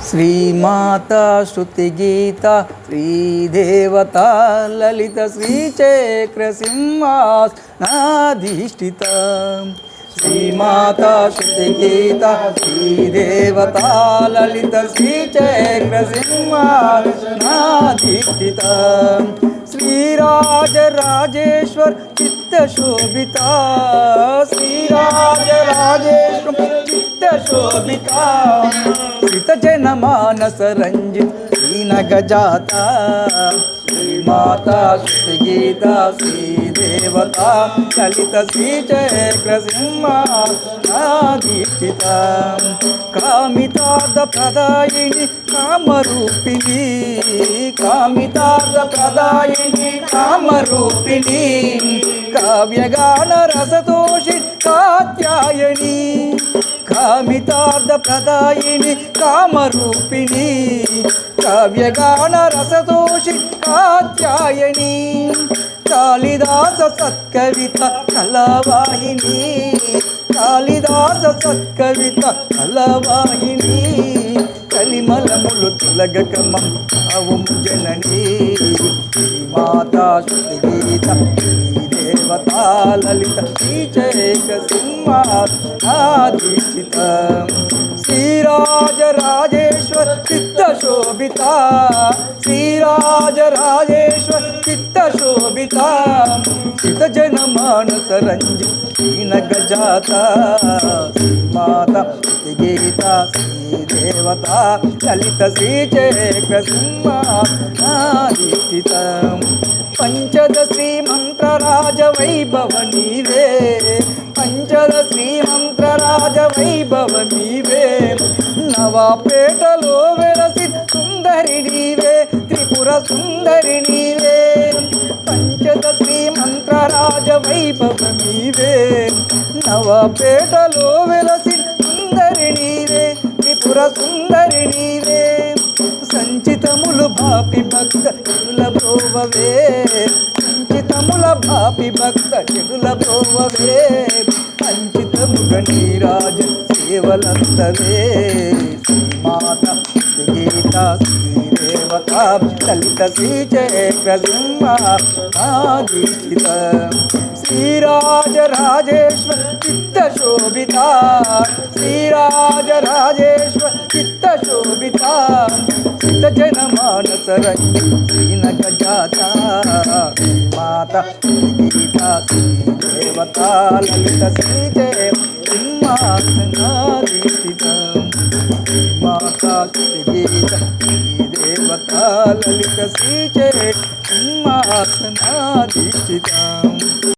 శ్రీమాతా శృతిగీత శ్రీదేవతా లలిత శ్రీచక్ర సింహాసనాధిష్ఠిత శ్రీమాతా శృతిగీత శ్రీదేవతా లలిత శ్రీచక్ర సింహాసనాధిష్ఠిత శ్రీరాజరాజేశ్వర్ చిత్తశోభిత శ్రీరాజరాజేశ్వర చిత్తశోభిత శ్రితజనమానస రంజిత్ శ్రీనగజాత శ్రీమాతా శృతిగీత శ్రీదేవతా లలిత శ్రీచక్ర సింహాసనాధిష్ఠిత కామితార్థ ప్రదాయిని కామరూపిణి కామితార్థ ప్రదాయిని కామరూపిణి కావ్యగాన రసతోషి కాత్యాయని కామితార్థ ప్రదాయిని కామరూపిణి కావ్యగాన రసతోషి కాత్యాయని కాళిదాస సత్కవిత కళావాహిని కాళిదాస సత్కవిత కళావాహిని కలిమలములు తొలగకమం భావము జననీ మాతా శృతిగీత శ్రీదేవతా లలిత శ్రీచక్ర సింహాసనాధిష్ఠిత శ్రీరాజరాజేశ్వర చిత్తశోభిత శ్రీరాజరాజేశ్వర చిత్తశోభిత శ్రితజనమానస రంజిత్ శ్రీనగజాత మాతా శృతిగీత శ్రీదేవతా లలిత శ్రీచక్ర సింహాసనాధిష్ఠిత పంచదశీ మంత్రరాజ వైభవ నీవే పంచదశీ మంత్రరాజ వైభవ నీవే నవాపేటలో వెలసి సుందరి నీవే త్రిపుర సుందరి నీవే పంచదశీ మంత్రరాజ వైభవ నీవే నవాపేటలో వెలసి సుందరి నీవే త్రిపుర సుందరి నీవే సంచితములు భాపి భక్త చెరుల బ్రోవవే సంచితముల భాపి భక్త చెరుల బ్రోవవే అంచితముగ నీరాజ సేవలంతవే శ్రీమాత శృతిగీత శ్రీదేవతా లలిత శ్రీచక్ర సింహాసనాధిష్ఠిత శ్రీరాజరాజేశ్వర చిత్తశోభిత శ్రీరాజరాజేశ్వర చిత్తశోభిత శ్రితజనమానస రంజిత్ శ్రీనగజాత మాతా శృతిగీత శ్రీదేవతా లలిత శ్రీచక్ర సింహాసనాధిష్ఠిత మాతా శృతిగీత శ్రీదేవతా లలిత శ్రీచక్ర సింహాసనాధిష్ఠిత